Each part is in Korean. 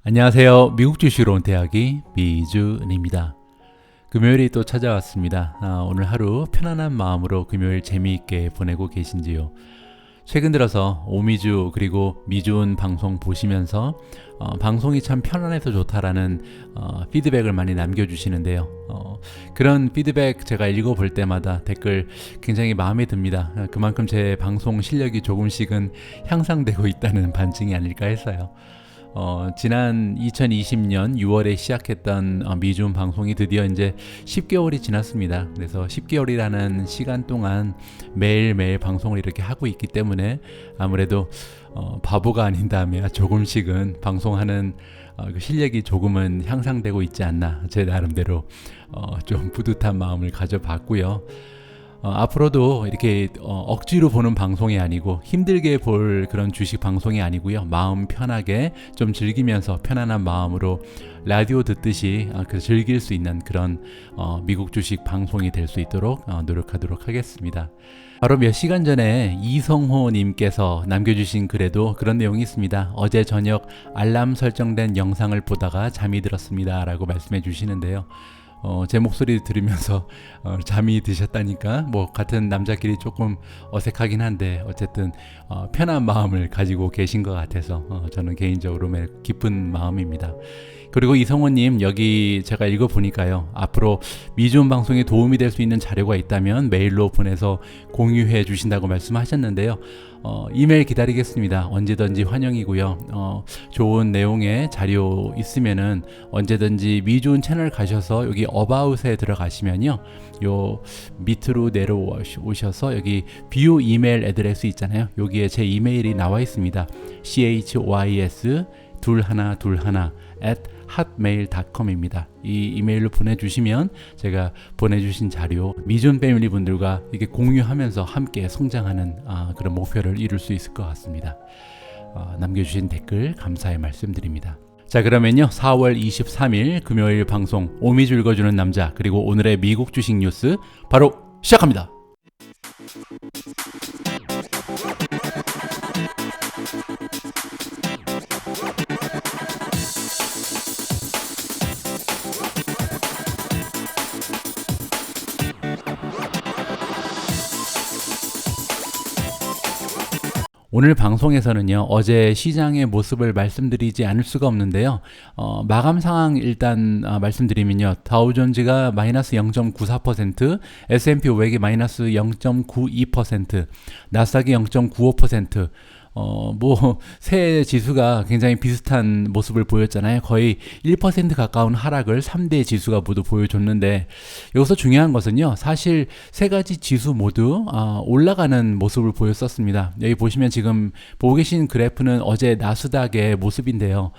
안녕하세요. 미국 주식으로 온 대학이 미준입니다. 금요일이 또 찾아왔습니다. 오늘 하루 편안한 마음으로 금요일 재미있게 보내고 계신지요? 최근 들어서 오미주 그리고 미준 방송 보시면서 방송이 참 편안해서 좋다라는 피드백을 많이 남겨주시는데요. 그런 피드백 제가 읽어볼 때마다 댓글 굉장히 마음에 듭니다. 그만큼 제 방송 실력이 조금씩은 향상되고 있다는 반증이 아닐까 해서요. 지난 2020년 6월에 시작했던 미준 방송이 드디어 이제 10개월이 지났습니다. 그래서 10개월이라는 시간 동안 매일매일 방송을 이렇게 하고 있기 때문에 아무래도 바보가 아닌다면 조금씩은 방송하는 그 실력이 조금은 향상되고 있지 않나 제 나름대로 좀 뿌듯한 마음을 가져봤고요. 앞으로도 이렇게 억지로 보는 방송이 아니고 힘들게 볼 그런 주식 방송이 아니고요. 마음 편하게 좀 즐기면서 편안한 마음으로 라디오 듣듯이 즐길 수 있는 그런 미국 주식 방송이 될 수 있도록 노력하도록 하겠습니다. 바로 몇 시간 전에 이성호 님께서 남겨주신 글에도 그런 내용이 있습니다. 어제 저녁 알람 설정된 영상을 보다가 잠이 들었습니다 라고 말씀해 주시는데요. 제 목소리 들으면서 잠이 드셨다니까 뭐 같은 남자끼리 조금 어색하긴 한데 어쨌든 편한 마음을 가지고 계신 것 같아서 저는 개인적으로 매우 기쁜 마음입니다. 그리고 이성호님 여기 제가 읽어보니까요. 앞으로 미준 방송에 도움이 될 수 있는 자료가 있다면 메일로 보내서 공유해 주신다고 말씀하셨는데요. 이메일 기다리겠습니다. 언제든지 환영이고요. 좋은 내용의 자료 있으면은 언제든지 미준 채널 가셔서 여기 어바웃에 들어가시면요. 요 밑으로 내려오셔서 여기 뷰 이메일 애드레스 있잖아요. 여기에 제 이메일이 나와 있습니다. chys 2121@hotmail.com입니다. 이 이메일로 보내주시면 제가 보내주신 자료 미준 패밀리 분들과 이렇게 공유하면서 함께 성장하는 그런 목표를 이룰 수 있을 것 같습니다. 남겨주신 댓글 감사의 말씀드립니다. 자, 그러면요 4월 23일 금요일 방송 오미주 읽어주는 남자 그리고 오늘의 미국 주식 뉴스 바로 시작합니다. 오늘 방송에서는요 어제 시장의 모습을 말씀드리지 않을 수가 없는데요. 마감 상황 일단 말씀드리면요 다우존즈가 마이너스 0.94%, S&P 500이 마이너스 0.92%, 나스닥이 0.95%, 새 지수가 굉장히 비슷한 모습을 보였잖아요. 거의 1% 가까운 하락을 3대 지수가 모두 보여줬는데 여기서 중요한 것은요. 사실 세 가지 지수 모두 올라가는 모습을 보였었습니다. 여기 보시면 지금 보고 계신 그래프는 어제 나스닥의 모습인데요.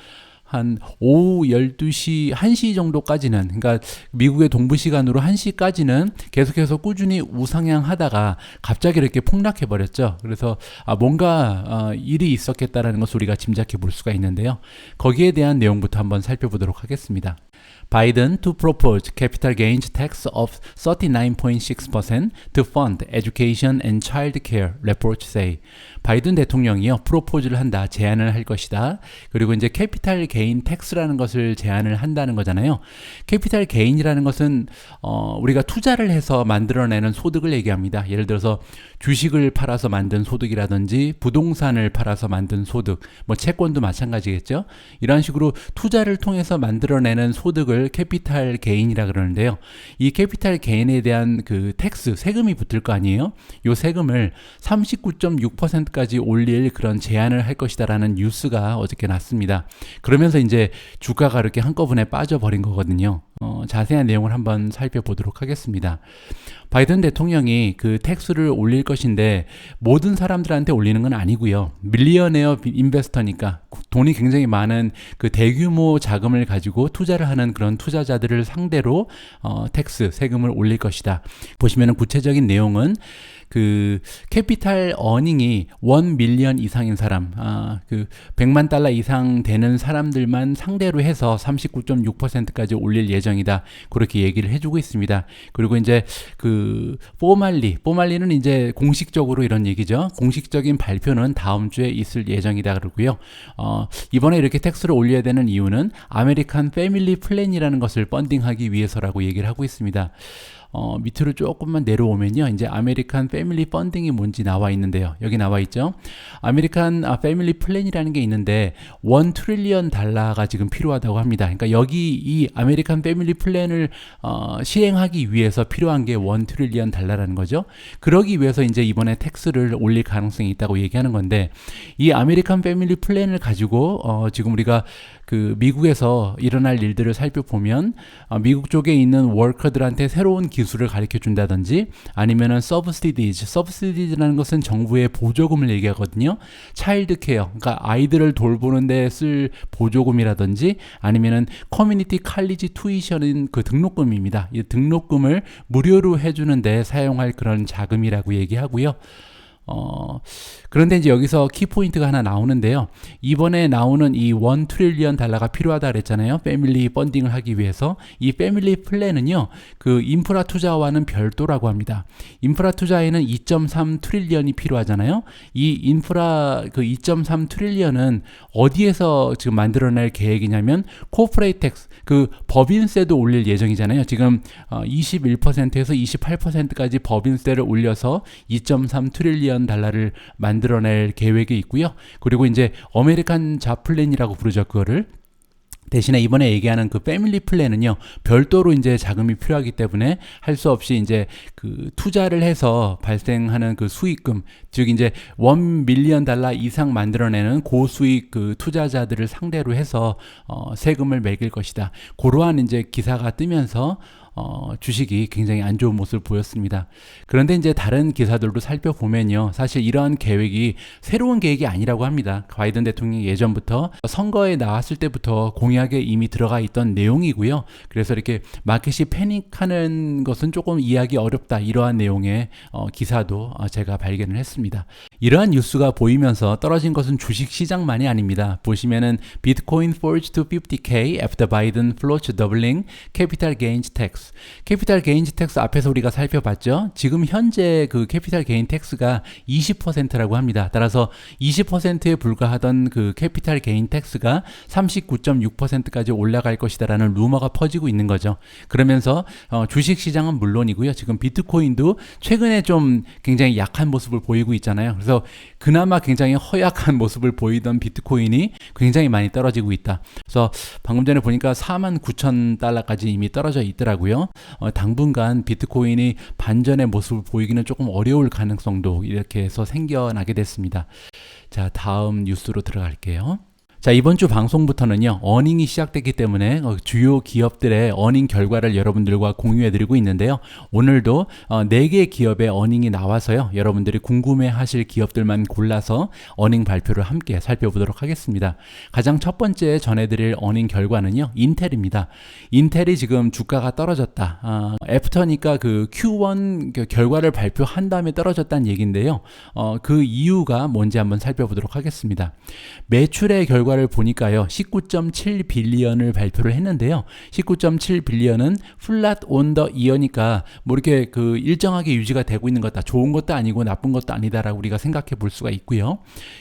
한 오후 12시, 1시 정도까지는 그러니까 미국의 동부 시간으로 1시까지는 계속해서 꾸준히 우상향 하다가 갑자기 이렇게 폭락해 버렸죠. 그래서 뭔가 일이 있었겠다라는 것을 우리가 짐작해 볼 수가 있는데요. 거기에 대한 내용부터 한번 살펴보도록 하겠습니다. Biden to propose capital gains tax of 39.6% to fund education and child care, reports say. 바이든 대통령이요, 프로포즈를 한다, 제안을 할 것이다. 그리고 이제 캐피탈 게인 텍스라는 것을 제안을 한다는 거잖아요. 캐피탈 게인이라는 것은 우리가 투자를 해서 만들어내는 소득을 얘기합니다. 예를 들어서 주식을 팔아서 만든 소득이라든지 부동산을 팔아서 만든 소득, 뭐 채권도 마찬가지겠죠. 이런 식으로 투자를 통해서 만들어내는 소득을 캐피탈 게인이라 그러는데요. 이 캐피탈 게인에 대한 그 텍스, 세금이 붙을 거 아니에요. 이 세금을 39.6%까지 올릴 그런 제안을 할 것이다라는 뉴스가 어저께 났습니다. 그러면서 이제 주가가 이렇게 한꺼번에 빠져버린 거거든요. 자세한 내용을 한번 살펴보도록 하겠습니다. 바이든 대통령이 그 텍스를 올릴 것인데 모든 사람들한테 올리는 건 아니고요. 밀리어네어 인베스터니까 돈이 굉장히 많은 그 대규모 자금을 가지고 투자를 하는 그런 투자자들을 상대로 텍스, 세금을 올릴 것이다. 보시면 구체적인 내용은 그 캐피탈 어닝이 1 밀리언 이상인 사람, 그 100만 달러 이상 되는 사람들만 상대로 해서 39.6%까지 올릴 예정이다. 그렇게 얘기를 해주고 있습니다. 그리고 이제 그 포말리는 이제 공식적으로 이런 얘기죠. 공식적인 발표는 다음 주에 있을 예정이다 그러고요. 이번에 이렇게 텍스를 올려야 되는 이유는 아메리칸 패밀리 플랜이라는 것을 펀딩하기 위해서라고 얘기를 하고 있습니다. 밑으로 조금만 내려오면요. 이제 아메리칸 패밀리 펀딩이 뭔지 나와 있는데요. 여기 나와 있죠. 아메리칸 패밀리 플랜이라는 게 있는데 1 트릴리언 달러가 지금 필요하다고 합니다. 그러니까 여기 이 아메리칸 패밀리 플랜을 시행하기 위해서 필요한 게 1 트릴리언 달러라는 거죠. 그러기 위해서 이제 이번에 텍스를 올릴 가능성이 있다고 얘기하는 건데, 이 아메리칸 패밀리 플랜을 가지고 지금 우리가 그 미국에서 일어날 일들을 살펴보면 미국 쪽에 있는 워커들한테 새로운 기술을 가르쳐 준다든지, 아니면은 서브시디즈라는 것은 정부의 보조금을 얘기하거든요. 차일드 케어, 그러니까 아이들을 돌보는 데 쓸 보조금이라든지, 아니면은 커뮤니티 칼리지 투이션인 그 등록금입니다. 이 등록금을 무료로 해주는 데 사용할 그런 자금이라고 얘기하고요. 그런데 이제 여기서 키포인트가 하나 나오는데요. 이번에 나오는 이 1 트릴리언 달러가 필요하다 그랬잖아요. 패밀리 펀딩을 하기 위해서. 이 패밀리 플랜은요, 그 인프라 투자와는 별도라고 합니다. 인프라 투자에는 2.3 트릴리언이 필요하잖아요. 이 인프라 그 2.3 트릴리언은 어디에서 지금 만들어낼 계획이냐면, 코퍼레이트 텍스, 그 법인세도 올릴 예정이잖아요. 지금 21%에서 28%까지 법인세를 올려서 2.3 트릴리언 달러를 만들어낼 계획이 있고요. 그리고 이제 아메리칸 잡 플랜이라고 부르죠. 그거를. 대신에 이번에 얘기하는 그 패밀리 플랜은요, 별도로 이제 자금이 필요하기 때문에 할 수 없이 이제 그 투자를 해서 발생하는 그 수익금, 즉 이제 1 밀리언 달러 이상 만들어내는 고수익 그 투자자들을 상대로 해서 세금을 매길 것이다. 그러한 이제 기사가 뜨면서 주식이 굉장히 안 좋은 모습을 보였습니다. 그런데 이제 다른 기사들도 살펴보면요, 사실 이러한 계획이 새로운 계획이 아니라고 합니다. 바이든 대통령이 예전부터 선거에 나왔을 때부터 공약에 이미 들어가 있던 내용이고요. 그래서 이렇게 마켓이 패닉하는 것은 조금 이해하기 어렵다, 이러한 내용의 기사도 제가 발견을 했습니다. 이러한 뉴스가 보이면서 떨어진 것은 주식 시장만이 아닙니다. 보시면은 비트코인 forged to 50K after Biden floats doubling capital gains tax. 캐피탈 게인즈 텍스 앞에서 우리가 살펴봤죠. 지금 현재 그 캐피탈 게인 텍스가 20%라고 합니다. 따라서 20%에 불과하던 그 캐피탈 게인 텍스가 39.6%까지 올라갈 것이다라는 루머가 퍼지고 있는 거죠. 그러면서 주식 시장은 물론이고요. 지금 비트코인도 최근에 좀 굉장히 약한 모습을 보이고 있잖아요. 그래서 그나마 굉장히 허약한 모습을 보이던 비트코인이 굉장히 많이 떨어지고 있다. 그래서 방금 전에 보니까 49,000달러까지 이미 떨어져 있더라고요. 당분간 비트코인이 반전의 모습을 보이기는 조금 어려울 가능성도 이렇게 해서 생겨나게 됐습니다. 자, 다음 뉴스로 들어갈게요. 자, 이번 주 방송부터는요, 어닝이 시작됐기 때문에 주요 기업들의 어닝 결과를 여러분들과 공유해드리고 있는데요. 오늘도 4개의 기업의 어닝이 나와서요, 여러분들이 궁금해하실 기업들만 골라서 어닝 발표를 함께 살펴보도록 하겠습니다. 가장 첫 번째 전해드릴 어닝 결과는요, 인텔입니다. 인텔이 지금 주가가 떨어졌다. 애프터니까 그 Q1 결과를 발표한 다음에 떨어졌다는 얘기인데요. 그 이유가 뭔지 한번 살펴보도록 하겠습니다. 매출의 결과를 보니까요, 19.7 빌리언을 발표를 했는데요. 19.7 빌리언은 플랫 온 더 이어니까 뭐 이렇게 그 일정하게 유지가 되고 있는 거다. 좋은 것도 아니고 나쁜 것도 아니다라고 우리가 생각해 볼 수가 있고요.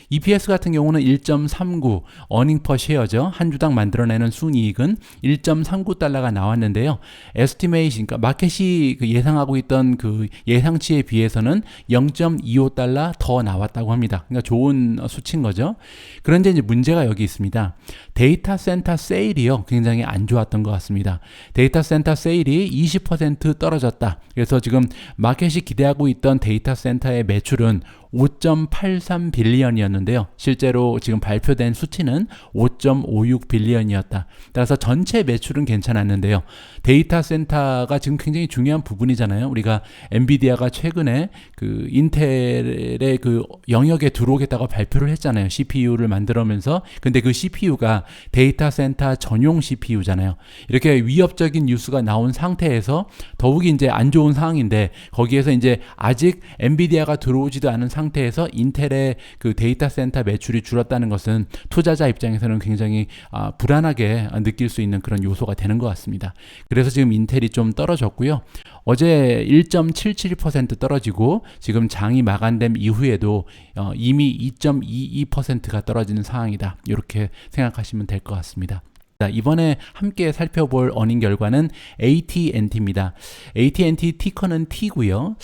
EPS 같은 경우는 1.39 어닝 퍼 쉐어죠. 한 주당 만들어내는 순이익은 1.39달러가 나왔는데요. 에스티메이션, 그러니까 마켓이 그 예상하고 있던 그 예상치에 비해서는 0.25달러 더 나왔다고 합니다. 그러니까 좋은 수치인 거죠. 그런데 이제 문제가 여기 있습니다. 데이터 센터 세일이요, 굉장히 안 좋았던 것 같습니다. 데이터 센터 세일이 20% 떨어졌다. 그래서 지금 마켓이 기대하고 있던 데이터 센터의 매출은 5.83 빌리언이었는데요. 실제로 지금 발표된 수치는 5.56 빌리언이었다. 따라서 전체 매출은 괜찮았는데요. 데이터 센터가 지금 굉장히 중요한 부분이잖아요. 우리가 엔비디아가 최근에 그 인텔의 그 영역에 들어오겠다고 발표를 했잖아요. CPU를 만들면서. 근데 그 CPU가 데이터 센터 전용 CPU잖아요. 이렇게 위협적인 뉴스가 나온 상태에서 더욱이 이제 안 좋은 상황인데 거기에서 이제 아직 엔비디아가 들어오지도 않은 상태에서 인텔의 그 데이터 센터 매출이 줄었다는 것은 투자자 입장에서는 굉장히 불안하게 느낄 수 있는 그런 요소가 되는 것 같습니다. 그래서 지금 인텔이 좀 떨어졌고요. 어제 1.77% 떨어지고 지금 장이 마감된 이후에도 이미 2.22%가 떨어지는 상황이다. 이렇게 생각하시면 될 것 같습니다. 이번에 함께 살펴볼 어닝 결과는 AT&T입니다. AT&T 티커는 T고요.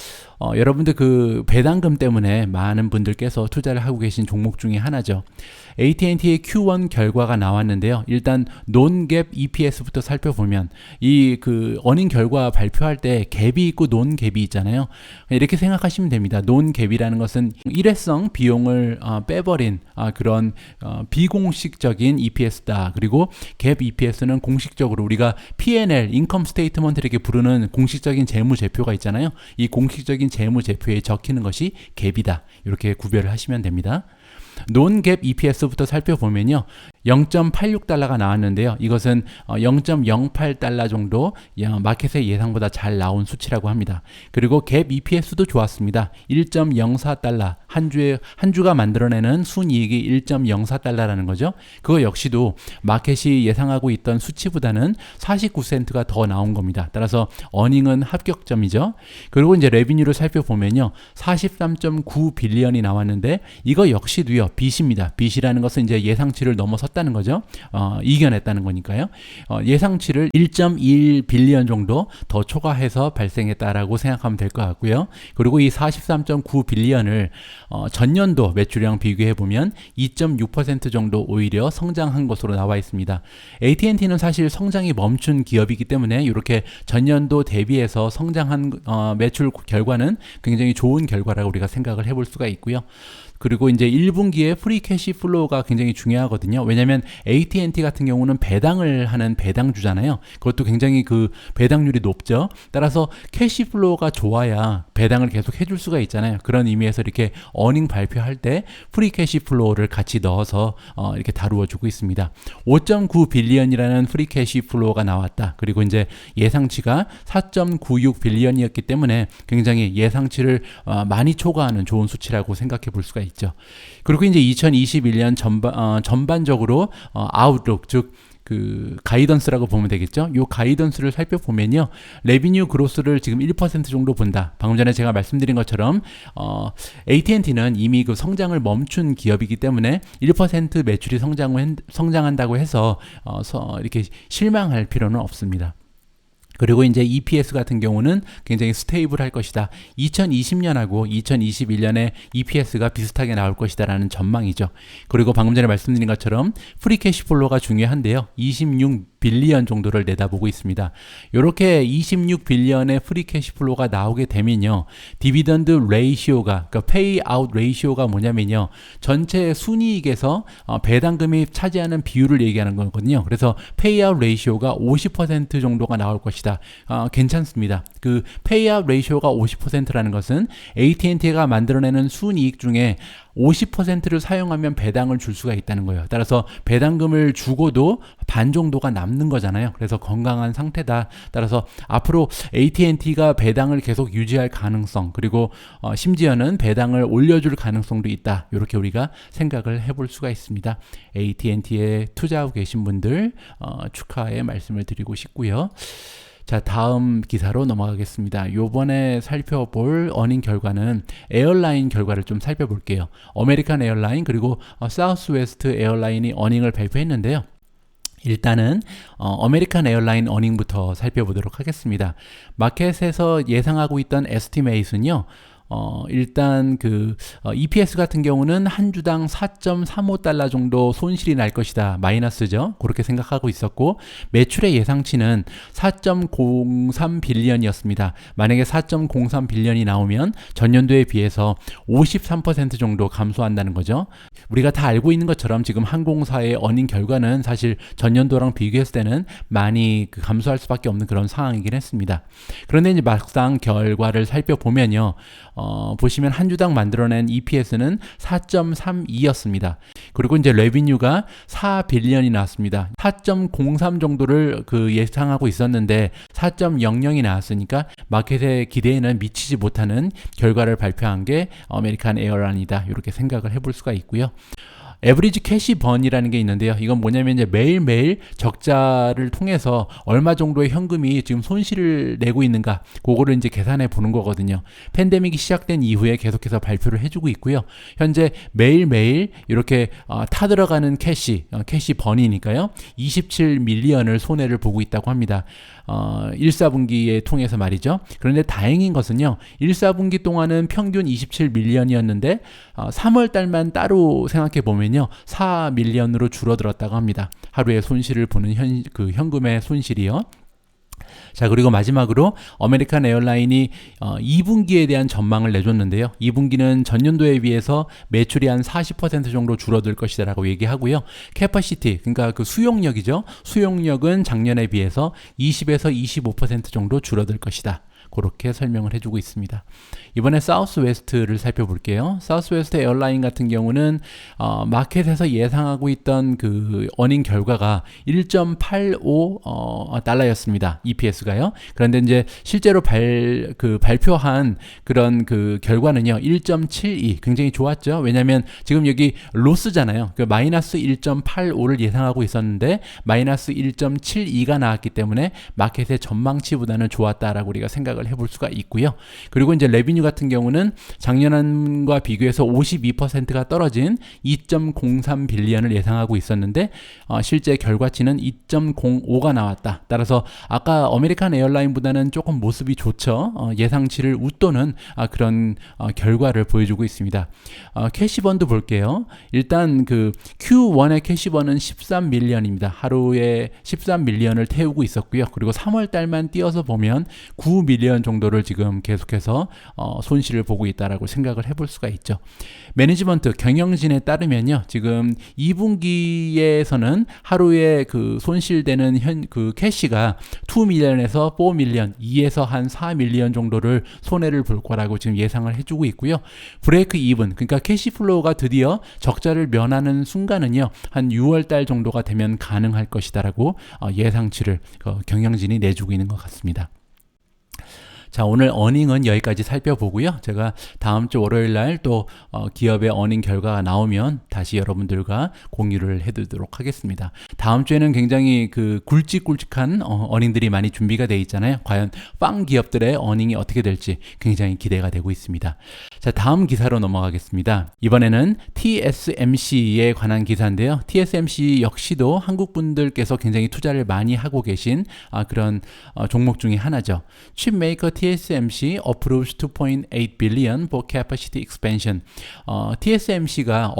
여러분들 그 배당금 때문에 많은 분들께서 투자를 하고 계신 종목 중에 하나죠. AT&T의 Q1 결과가 나왔는데요. 일단 논갭 EPS부터 살펴보면 이 그 어닝 결과 발표할 때 갭이 있고 논갭이 있잖아요. 이렇게 생각하시면 됩니다. 논갭이라는 것은 일회성 비용을 빼버린 그런 비공식적인 EPS다. 그리고 갭 EPS는 공식적으로 우리가 P&L, 인컴 스테이트먼트 이렇게 부르는 공식적인 재무제표가 있잖아요. 이 공식적인 재무제표에 적히는 것이 갭이다. 이렇게 구별을 하시면 됩니다. 논갭 EPS부터 살펴보면요. 0.86달러가 나왔는데요. 이것은 0.08달러 정도 마켓의 예상보다 잘 나온 수치라고 합니다. 그리고 갭 EPS도 좋았습니다. 1.04달러. 한 주가 만들어내는 순이익이 1.04달러라는 거죠. 그거 역시도 마켓이 예상하고 있던 수치보다는 49센트가 더 나온 겁니다. 따라서 어닝은 합격점이죠. 그리고 이제 레비뉴를 살펴보면요. 43.9 빌리언이 나왔는데 이거 역시도요. 빚입니다. 빚이라는 것은 이제 예상치를 넘어섰다는 거죠. 이겨냈다는 거니까요. 예상치를 1.1 빌리언 정도 더 초과해서 발생했다라고 생각하면 될 것 같고요. 그리고 이 43.9 빌리언을 전년도 매출량 비교해 보면 2.6% 정도 오히려 성장한 것으로 나와 있습니다. AT&T는 사실 성장이 멈춘 기업이기 때문에 이렇게 전년도 대비해서 성장한 매출 결과는 굉장히 좋은 결과라고 우리가 생각을 해볼 수가 있고요. 그리고 이제 1분기에 프리 캐시 플로우가 굉장히 중요하거든요. 왜냐하면 AT&T 같은 경우는 배당을 하는 배당주잖아요. 그것도 굉장히 그 배당률이 높죠. 따라서 캐시 플로우가 좋아야 배당을 계속 해줄 수가 있잖아요. 그런 의미에서 이렇게 어닝 발표할 때 프리 캐시 플로우를 같이 넣어서 이렇게 다루어주고 있습니다. 5.9 빌리언이라는 프리 캐시 플로우가 나왔다. 그리고 이제 예상치가 4.96 빌리언이었기 때문에 굉장히 예상치를 많이 초과하는 좋은 수치라고 생각해 볼 수가 있죠. 그리고 이제 2021년 전반적으로 아웃룩 즉 그 가이던스라고 보면 되겠죠. 요 가이던스를 살펴보면요. 레비뉴 그로스를 지금 1% 정도 본다. 방금 전에 제가 말씀드린 것처럼 AT&T는 이미 그 성장을 멈춘 기업이기 때문에 1% 매출이 성장한다고 해서 이렇게 실망할 필요는 없습니다. 그리고 이제 EPS 같은 경우는 굉장히 스테이블할 것이다. 2020년하고 2021년에 EPS가 비슷하게 나올 것이다 라는 전망이죠. 그리고 방금 전에 말씀드린 것처럼 프리 캐시플로우가 중요한데요. 26 빌리언 정도를 내다보고 있습니다. 이렇게 26 빌리언의 프리 캐시플로우가 나오게 되면요. 디비던드 레이시오가 그러니까 페이아웃 레이시오가 뭐냐면요. 전체 순이익에서 배당금이 차지하는 비율을 얘기하는 거거든요. 그래서 페이아웃 레이시오가 50% 정도가 나올 것이다. 괜찮습니다. 그 페이아웃 레이시오가 50%라는 것은 AT&T가 만들어내는 순이익 중에 50%를 사용하면 배당을 줄 수가 있다는 거예요. 따라서 배당금을 주고도 반 정도가 남는 거잖아요. 그래서 건강한 상태다. 따라서 앞으로 AT&T가 배당을 계속 유지할 가능성 그리고 심지어는 배당을 올려줄 가능성도 있다. 이렇게 우리가 생각을 해볼 수가 있습니다. AT&T에 투자하고 계신 분들 축하의 말씀을 드리고 싶고요. 자, 다음 기사로 넘어가겠습니다. 요번에 살펴볼 어닝 결과는 에어라인 결과를 좀 살펴볼게요. 아메리칸 에어라인 그리고 사우스웨스트 에어라인이 어닝을 발표했는데요. 일단은 아메리칸 에어라인 어닝부터 살펴보도록 하겠습니다. 마켓에서 예상하고 있던 에스티메이트는요. 일단 EPS 같은 경우는 한 주당 4.35달러 정도 손실이 날 것이다. 마이너스죠. 그렇게 생각하고 있었고, 매출의 예상치는 4.03 빌리언이었습니다. 만약에 4.03 빌리언이 나오면 전년도에 비해서 53% 정도 감소한다는 거죠. 우리가 다 알고 있는 것처럼 지금 항공사의 어닝 결과는 사실 전년도랑 비교했을 때는 많이 감소할 수밖에 없는 그런 상황이긴 했습니다. 그런데 이제 막상 결과를 살펴보면요, 보시면 한 주당 만들어낸 EPS는 4.32였습니다. 그리고 이제 레비뉴가 4빌리언이 나왔습니다. 4.03 정도를 예상하고 있었는데 4.00이 나왔으니까 마켓의 기대에는 미치지 못하는 결과를 발표한 게 아메리칸 에어라인이다. 이렇게 생각을 해볼 수가 있고요. 에브리지 캐시 번이라는 게 있는데요. 이건 뭐냐면 이제 매일매일 적자를 통해서 얼마 정도의 현금이 지금 손실을 내고 있는가, 그거를 이제 계산해 보는 거거든요. 팬데믹이 시작된 이후에 계속해서 발표를 해주고 있고요. 현재 매일매일 이렇게 타들어가는 캐시 번이니까요. 27밀리언을 손해를 보고 있다고 합니다. 1사분기에 통해서 말이죠. 그런데 다행인 것은요, 1사분기 동안은 평균 27밀리언이었는데 3월 달만 따로 생각해 보면요, 4밀리언으로 줄어들었다고 합니다. 하루에 손실을 보는 현금의 손실이요. 자, 그리고 마지막으로 아메리칸 에어라인이 2분기에 대한 전망을 내줬는데요. 2분기는 전년도에 비해서 매출이 한 40% 정도 줄어들 것이다 라고 얘기하고요. 캐퍼시티, 그러니까 수용력이죠. 수용력은 작년에 비해서 20에서 25% 정도 줄어들 것이다. 그렇게 설명을 해주고 있습니다. 이번에 사우스웨스트를 살펴볼게요. 사우스웨스트 에어라인 같은 경우는 마켓에서 예상하고 있던 어닝 결과가 1.85 달러였습니다. EPS가요. 그런데 이제 실제로 발표한 그런 결과는요, 1.72, 굉장히 좋았죠. 왜냐하면 지금 여기 로스잖아요. 마이너스 1.85를 예상하고 있었는데 마이너스 1.72가 나왔기 때문에 마켓의 전망치보다는 좋았다라고 우리가 생각을 해볼 수가 있고요. 그리고 이제 레비뉴 같은 경우는 작년과 비교해서 52%가 떨어진 2.03 빌리언을 예상하고 있었는데 실제 결과치는 2.05가 나왔다. 따라서 아까 아메리칸 에어라인보다는 조금 모습이 좋죠. 예상치를 웃도는 그런 결과를 보여주고 있습니다. 캐시번도 볼게요. 일단 Q1의 캐시번은 13밀리언입니다. 하루에 13밀리언을 태우고 있었고요. 그리고 3월 달만 띄어서 보면 9밀리언 정도를 지금 계속해서 손실을 보고 있다라고 생각을 해볼 수가 있죠. 매니지먼트 경영진에 따르면요, 지금 2분기에서는 하루에 손실되는 캐시가 2밀리언에서 4밀리언, 2에서 한 4밀리언 정도를 손해를 볼 거라고 지금 예상을 해주고 있고요. 브레이크 이븐, 그러니까 캐시플로우가 드디어 적자를 면하는 순간은요, 한 6월 달 정도가 되면 가능할 것이다라고 예상치를 경영진이 내주고 있는 것 같습니다. 자, 오늘 어닝은 여기까지 살펴보고요. 제가 다음 주 월요일 날 또 기업의 어닝 결과가 나오면 다시 여러분들과 공유를 해드리도록 하겠습니다. 다음 주에는 굉장히 굵직굵직한 어닝들이 많이 준비가 돼 있잖아요. 과연 빵 기업들의 어닝이 어떻게 될지 굉장히 기대가 되고 있습니다. 자, 다음 기사로 넘어가겠습니다. 이번에는 TSMC에 관한 기사인데요. TSMC 역시도 한국 분들께서 굉장히 투자를 많이 하고 계신 그런 종목 중에 하나죠. 칩메이커 TSMC approves 2.8 billion for capacity expansion. TSMC가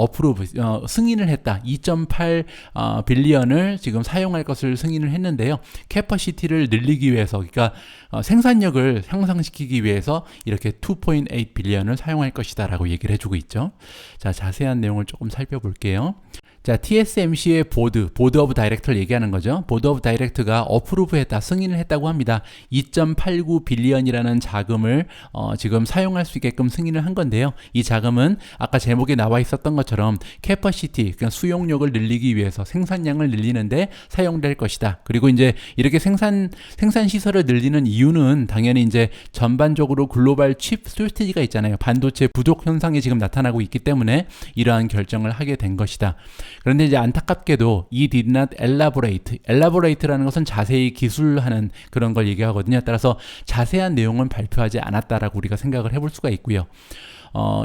승인을 했다. 2.8 빌리언을 지금 사용할 것을 승인을 했는데요. 캐퍼시티를 늘리기 위해서, 그러니까 생산력을 향상시키기 위해서 이렇게 2.8 빌리언을 사용할 것이다 라고 얘기를 해주고 있죠. 자, 자세한 내용을 조금 살펴볼게요. 자, TSMC의 보드 오브 다이렉터를 얘기하는 거죠. 보드 오브 다이렉터가 어프로브했다, 승인을 했다고 합니다. 2.89 빌리언이라는 자금을 지금 사용할 수 있게끔 승인을 한 건데요. 이 자금은 아까 제목에 나와 있었던 것처럼 캐퍼시티, 그러니까 수용력을 늘리기 위해서 생산량을 늘리는데 사용될 것이다. 그리고 이제 이렇게 생산 시설을 늘리는 이유는 당연히 이제 전반적으로 글로벌 칩 쇼티지가 있잖아요. 반도체 부족 현상이 지금 나타나고 있기 때문에 이러한 결정을 하게 된 것이다. 그런데 이제 안타깝게도 이 did not elaborate라는 것은 자세히 기술하는 그런 걸 얘기하거든요. 따라서 자세한 내용은 발표하지 않았다라고 우리가 생각을 해볼 수가 있고요.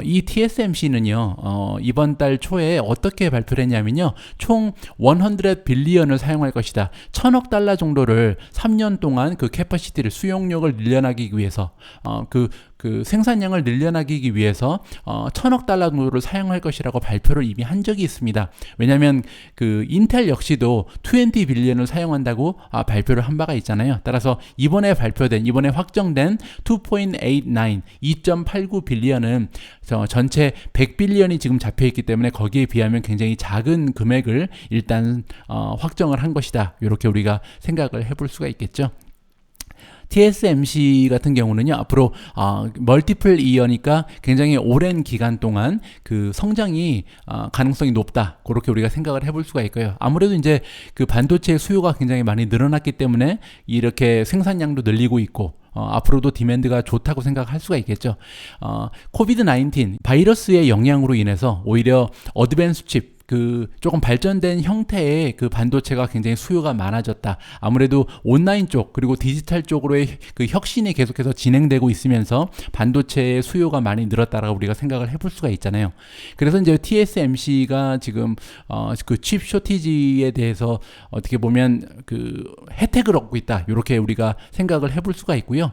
이 TSMC는요, 이번 달 초에 어떻게 발표를 했냐면요, 총 100 빌리언을 사용할 것이다. 1000억 달러 정도를 3년 동안 그 캐퍼시티를, 수용력을 늘려나기 위해서, 그 생산량을 늘려나기 위해서 1000억 달러 정도를 사용할 것이라고 발표를 이미 한 적이 있습니다. 왜냐하면 그 인텔 역시도 20 빌리언을 사용한다고 발표를 한 바가 있잖아요. 따라서 이번에 확정된 2.89 빌리언은 전체 100 빌리언이 지금 잡혀 있기 때문에 거기에 비하면 굉장히 작은 금액을 일단 확정을 한 것이다. 이렇게 우리가 생각을 해볼 수가 있겠죠. TSMC 같은 경우는요, 앞으로 멀티플 이어니까 굉장히 오랜 기간 동안 그 성장이 가능성이 높다. 그렇게 우리가 생각을 해볼 수가 있고요. 아무래도 이제 그 반도체의 수요가 굉장히 많이 늘어났기 때문에 이렇게 생산량도 늘리고 있고, 앞으로도 디맨드가 좋다고 생각할 수가 있겠죠. 코비드 19 바이러스의 영향으로 인해서 오히려 어드밴스 칩, 조금 발전된 형태의 그 반도체가 굉장히 수요가 많아졌다. 아무래도 온라인 쪽 그리고 디지털 쪽으로의 그 혁신이 계속해서 진행되고 있으면서 반도체의 수요가 많이 늘었다라고 우리가 생각을 해볼 수가 있잖아요. 그래서 이제 TSMC가 지금 그 칩 쇼티지에 대해서 어떻게 보면 그 혜택을 얻고 있다. 이렇게 우리가 생각을 해볼 수가 있고요.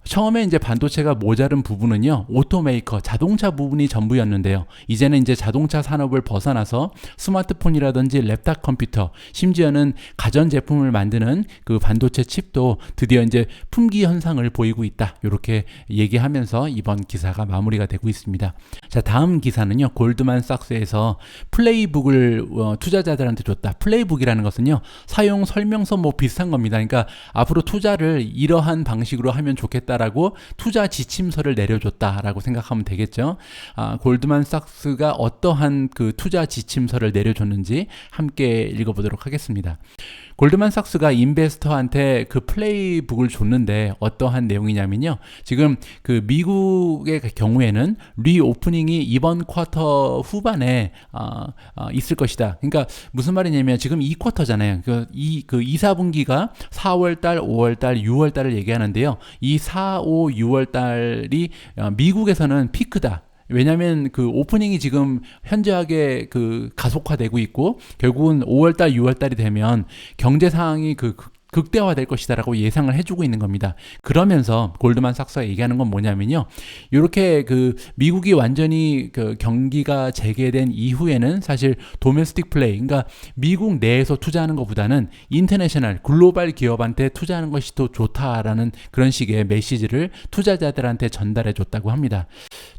처음에 이제 반도체가 모자른 부분은요, 오토메이커, 자동차 부분이 전부였는데요. 이제는 이제 자동차 산업을 벗어나서 스마트폰이라든지 랩탑 컴퓨터, 심지어는 가전제품을 만드는 그 반도체 칩도 드디어 이제 품귀 현상을 보이고 있다. 이렇게 얘기하면서 이번 기사가 마무리가 되고 있습니다. 자, 다음 기사는요, 골드만삭스에서 플레이북을 투자자들한테 줬다. 플레이북이라는 것은요, 사용 설명서 뭐 비슷한 겁니다. 그러니까 앞으로 투자를 이러한 방식으로 하면 좋겠다. 라고 투자 지침서를 내려줬다라고 생각하면 되겠죠. 골드만삭스가 어떠한 그 투자 지침서를 내려줬는지 함께 읽어보도록 하겠습니다. 골드만삭스가 인베스터한테 그 플레이북을 줬는데 어떠한 내용이냐면요. 지금 그 미국의 경우에는 리오프닝이 이번 쿼터 후반에 있을 것이다. 그러니까 무슨 말이냐면 지금 2쿼터잖아요. 그 2, 4분기가 4월달, 5월달, 6월달을 얘기하는데요. 이 4, 5, 6월달이 미국에서는 피크다. 왜냐면 그 오프닝이 지금 현저하게 그 가속화되고 있고 결국은 5월달, 6월달이 되면 경제 상황이 극대화될 것이다라고 예상을 해주고 있는 겁니다. 그러면서 골드만삭스가 얘기하는 건 뭐냐면요, 이렇게 그 미국이 완전히 그 경기가 재개된 이후에는 사실 도메스틱 플레이, 그러니까 미국 내에서 투자하는 것보다는 인터내셔널 글로벌 기업한테 투자하는 것이 더 좋다라는 그런 식의 메시지를 투자자들한테 전달해 줬다고 합니다.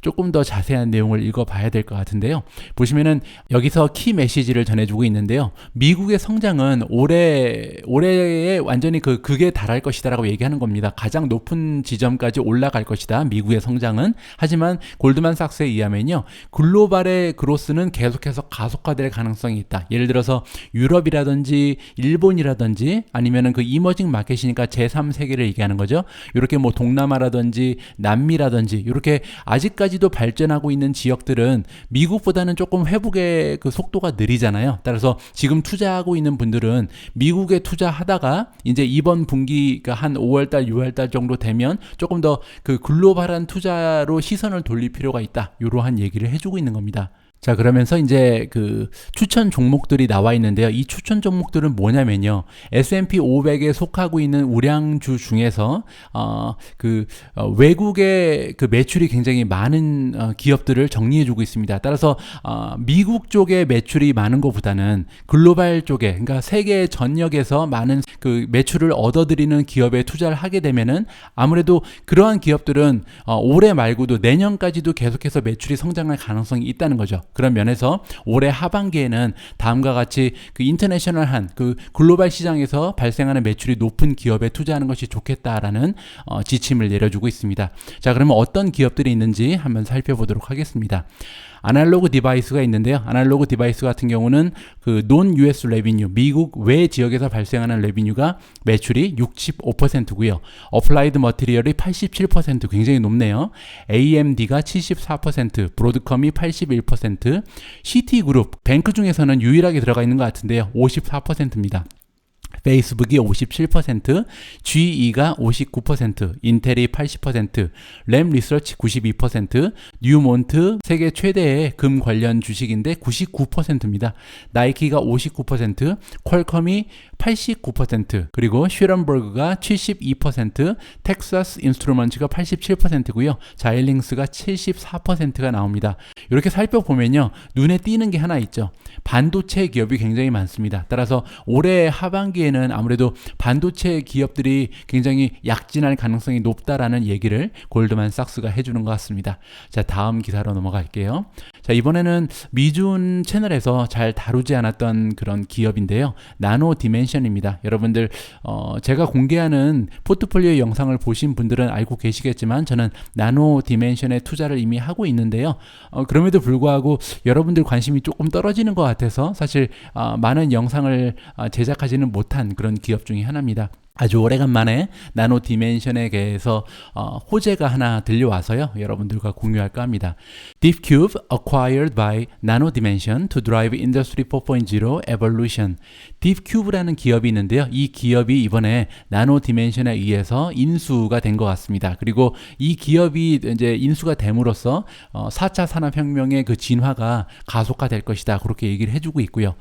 조금 더 자세한 내용을 읽어봐야 될 것 같은데요. 보시면은 여기서 키 메시지를 전해주고 있는데요. 미국의 성장은 올해에 완전히 극에 달할 것이다라고 얘기하는 겁니다. 가장 높은 지점까지 올라갈 것이다. 미국의 성장은. 하지만 골드만삭스에 의하면요, 글로벌의 그로스는 계속해서 가속화될 가능성이 있다. 예를 들어서 유럽이라든지 일본이라든지 아니면은 그 이머징 마켓이니까 제3세계를 얘기하는 거죠. 이렇게 뭐 동남아라든지 남미라든지 이렇게 아직까지도 발전하고 있는 지역들은 미국보다는 조금 회복의 그 속도가 느리잖아요. 따라서 지금 투자하고 있는 분들은 미국에 투자하다가 이제 이번 분기가 한 5월달, 6월달 정도 되면 조금 더 그 글로벌한 투자로 시선을 돌릴 필요가 있다. 이러한 얘기를 해주고 있는 겁니다. 자, 그러면서 이제 그 추천 종목들이 나와 있는데요. 이 추천 종목들은 뭐냐면요, S&P 500에 속하고 있는 우량주 중에서 외국의 그 매출이 굉장히 많은 기업들을 정리해주고 있습니다. 따라서 미국 쪽에 매출이 많은 것보다는 글로벌 쪽에, 그러니까 세계 전역에서 많은 그 매출을 얻어들이는 기업에 투자를 하게 되면은 아무래도 그러한 기업들은 올해 말고도 내년까지도 계속해서 매출이 성장할 가능성이 있다는 거죠. 그런 면에서 올해 하반기에는 다음과 같이 그 인터내셔널한 그 글로벌 시장에서 발생하는 매출이 높은 기업에 투자하는 것이 좋겠다라는 지침을 내려주고 있습니다. 자, 그러면 어떤 기업들이 있는지 한번 살펴보도록 하겠습니다. 아날로그 디바이스가 있는데요. 아날로그 디바이스 같은 경우는 그 논 US 레비뉴, 미국 외 지역에서 발생하는 레비뉴가 매출이 65%고요. 어플라이드 머티리얼이 87%, 굉장히 높네요. AMD가 74%, 브로드컴이 81%, CT그룹, 뱅크 중에서는 유일하게 들어가 있는 것 같은데요. 54%입니다. 페이스북이 57%, GE가 59%, 인텔이 80%, 램 리서치 92%, 뉴몬트 세계 최대의 금 관련 주식인데 99%입니다. 나이키가 59%, 퀄컴이 89%, 그리고 슈런버그가 72%, 텍사스 인스트루먼트가 87%고요. 자일링스가 74%가 나옵니다. 이렇게 살펴보면요. 눈에 띄는 게 하나 있죠. 반도체 기업이 굉장히 많습니다. 따라서 올해 하반기에는 아무래도 반도체 기업들이 굉장히 약진할 가능성이 높다라는 얘기를 골드만삭스가 해주는 것 같습니다. 자, 다음 기사로 넘어갈게요. 자, 이번에는 미준 채널에서 잘 다루지 않았던 그런 기업인데요. 나노 디멘션입니다. 여러분들 제가 공개하는 포트폴리오 영상을 보신 분들은 알고 계시겠지만 저는 나노 디멘션에 투자를 이미 하고 있는데요. 그럼에도 불구하고 여러분들 관심이 조금 떨어지는 것 같아서 사실 많은 영상을 제작하지는 못한 그런 기업 중에 하나입니다. 아주 오래간만에 나노 디멘션에 대해서 호재가 하나 들려와서요. 여러분들과 공유할까 합니다. DeepCube acquired by Nano Dimension to drive Industry 4.0 evolution. DeepCube라는 기업이 있는데요. 이 기업이 이번에 나노 디멘션에 의해서 인수가 된 것 같습니다. 그리고 이 기업이 이제 인수가 됨으로써 4차 산업혁명의 그 진화가 가속화될 것이다. 그렇게 얘기를 해주고 있고요.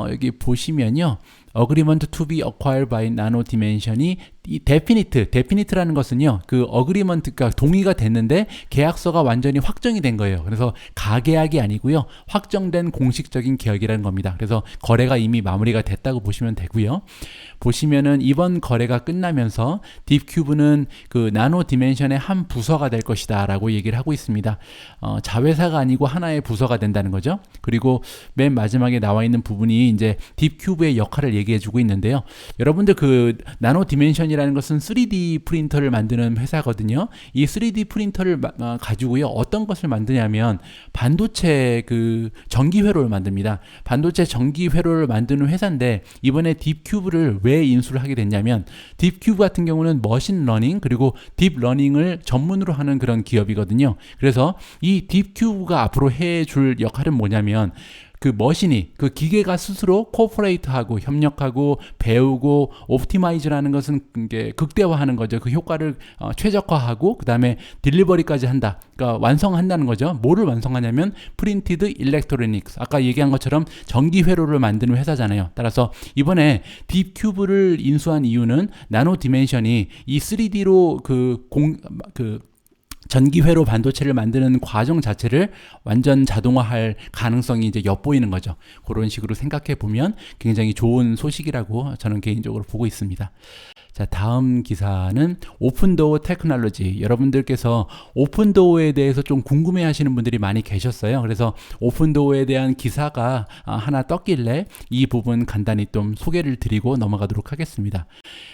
여기 보시면요. Agreement to be acquired by Nano Dimension이 이 데피니트라는 것은요, 그 어그리먼트가 동의가 됐는데 계약서가 완전히 확정이 된 거예요. 그래서 가계약이 아니고요, 확정된 공식적인 계약이라는 겁니다. 그래서 거래가 이미 마무리가 됐다고 보시면 되고요. 보시면은 이번 거래가 끝나면서 딥큐브는 그 나노 디멘션의 한 부서가 될 것이다라고 얘기를 하고 있습니다. 자회사가 아니고 하나의 부서가 된다는 거죠. 그리고 맨 마지막에 나와 있는 부분이 이제 딥큐브의 역할을 얘기해주고 있는데요. 여러분들 그 나노 디멘션이라는 것은 3D 프린터를 만드는 회사거든요. 이 3D 프린터를 가지고요, 어떤 것을 만드냐면 반도체 그 전기 회로를 만듭니다. 반도체 전기 회로를 만드는 회사인데 이번에 딥큐브를 왜 인수를 하게 됐냐면 딥큐브 같은 경우는 머신러닝 그리고 딥러닝을 전문으로 하는 그런 기업이거든요. 그래서 이 딥큐브가 앞으로 해줄 역할은 뭐냐면 그 머신이 그 기계가 스스로 코퍼레이트하고 협력하고 배우고 옵티마이즈라는 것은 이게 극대화하는 거죠. 그 효과를 최적화하고 그 다음에 딜리버리까지 한다. 그러니까 완성한다는 거죠. 뭐를 완성하냐면 프린티드 일렉트로닉스. 아까 얘기한 것처럼 전기 회로를 만드는 회사잖아요. 따라서 이번에 딥큐브를 인수한 이유는 나노 디멘션이 이 3D로 전기 회로 반도체를 만드는 과정 자체를 완전 자동화할 가능성이 이제 엿보이는 거죠. 그런 식으로 생각해 보면 굉장히 좋은 소식이라고 저는 개인적으로 보고 있습니다. 자, 다음 기사는 오픈도어 테크놀로지. 여러분들께서 오픈도어에 대해서 좀 궁금해 하시는 분들이 많이 계셨어요. 그래서 오픈도어에 대한 기사가 하나 떴길래 이 부분 간단히 좀 소개를 드리고 넘어가도록 하겠습니다.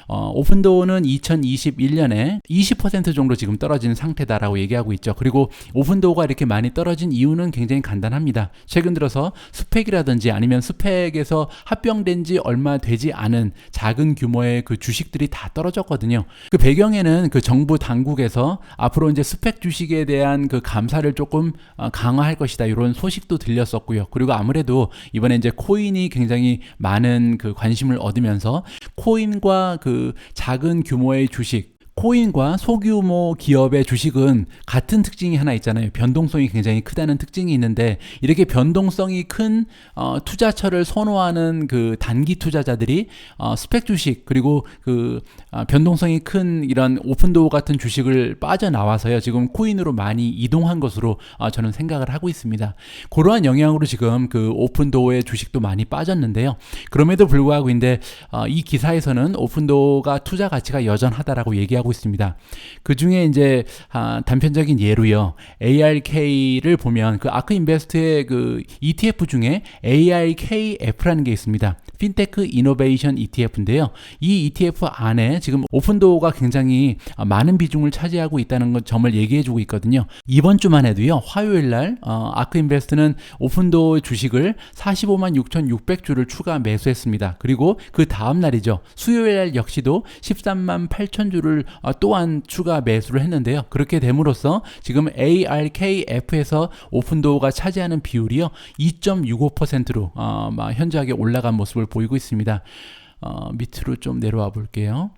오픈도어는 2021년에 20% 정도 지금 떨어진 상태다라고 얘기하고 있죠. 그리고 오픈도어가 이렇게 많이 떨어진 이유는 굉장히 간단합니다. 최근 들어서 스펙이라든지 아니면 스펙에서 합병된 지 얼마 되지 않은 작은 규모의 그 주식들이 다 떨어졌거든요. 그 배경에는 그 정부 당국에서 앞으로 이제 스펙 주식에 대한 그 감사를 조금 강화할 것이다, 이런 소식도 들렸었고요. 그리고 아무래도 이번에 이제 코인이 굉장히 많은 그 관심을 얻으면서 코인과 그 작은 규모의 주식, 코인과 소규모 기업의 주식은 같은 특징이 하나 있잖아요. 변동성이 굉장히 크다는 특징이 있는데 이렇게 변동성이 큰 투자처를 선호하는 그 단기 투자자들이 스펙 주식 그리고 그 변동성이 큰 이런 오픈도어 같은 주식을 빠져나와서요. 지금 코인으로 많이 이동한 것으로 저는 생각을 하고 있습니다. 그러한 영향으로 지금 그 오픈도어의 주식도 많이 빠졌는데요. 그럼에도 불구하고 이 기사에서는 오픈도어가 투자 가치가 여전하다라고 얘기하고 있습니다. 그 중에 이제 단편적인 예로요, ARK를 보면 그 아크인베스트의 그 ETF 중에 ARKF라는 게 있습니다. 핀테크 이노베이션 ETF인데요. 이 ETF 안에 지금 오픈도어가 굉장히 많은 비중을 차지하고 있다는 것 점을 얘기해주고 있거든요. 이번 주만 해도요, 화요일날 아크인베스트는 오픈도어 주식을 45만 6,600주를 추가 매수했습니다. 그리고 그 다음 날이죠, 수요일 역시도 13만 8천주를 또한 추가 매수를 했는데요. 그렇게 됨으로써 지금 ARKF에서 오픈도어가 차지하는 비율이요 2.65%로 현저하게 올라간 모습을 보이고 있습니다. 밑으로 좀 내려와 볼게요.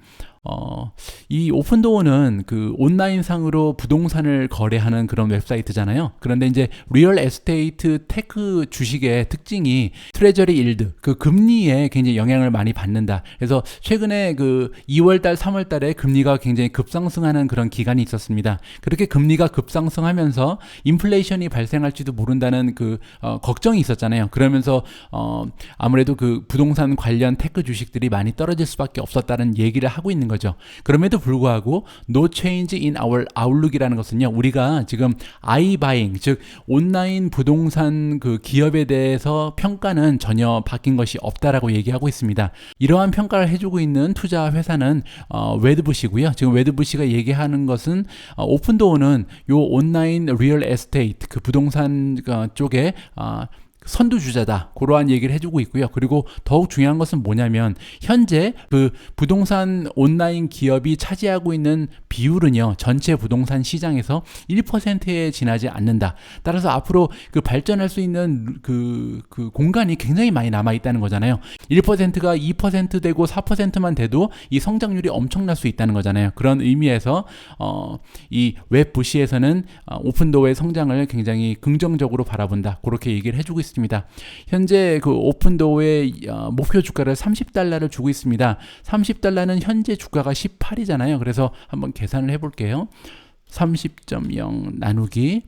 이 오픈도어는 그 온라인상으로 부동산을 거래하는 그런 웹사이트잖아요. 그런데 이제 리얼 에스테이트 테크 주식의 특징이 트레저리 일드, 그 금리에 굉장히 영향을 많이 받는다. 그래서 최근에 그 2월달, 3월달에 금리가 굉장히 급상승하는 그런 기간이 있었습니다. 그렇게 금리가 급상승하면서 인플레이션이 발생할지도 모른다는 그 걱정이 있었잖아요. 그러면서 아무래도 그 부동산 관련 테크 주식들이 많이 떨어질 수밖에 없었다는 얘기를 하고 있는 거죠. 그럼에도 불구하고 no change in our outlook이라는 것은요, 우리가 지금 iBuying, 즉 온라인 부동산 그 기업에 대해서 평가는 전혀 바뀐 것이 없다라고 얘기하고 있습니다. 이러한 평가를 해주고 있는 투자 회사는 웨드부시고요. 지금 웨드부시가 얘기하는 것은 오픈도어는 요 온라인 리얼 에스테이트 그 부동산 쪽에 선두주자다, 그러한 얘기를 해주고 있고요. 그리고 더욱 중요한 것은 뭐냐면 현재 그 부동산 온라인 기업이 차지하고 있는 비율은요, 전체 부동산 시장에서 1%에 지나지 않는다. 따라서 앞으로 그 발전할 수 있는 그 공간이 굉장히 많이 남아 있다는 거잖아요. 1%가 2% 되고 4%만 돼도 이 성장률이 엄청날 수 있다는 거잖아요. 그런 의미에서 이 웹부시에서는 오픈도어의 성장을 굉장히 긍정적으로 바라본다, 그렇게 얘기를 해주고 있습니다. 현재 그 오픈도어의 목표 주가를 $30를 주고 있습니다. $30는 현재 주가가 18이잖아요. 그래서 한번 계산을 해볼게요. 30.0 나누기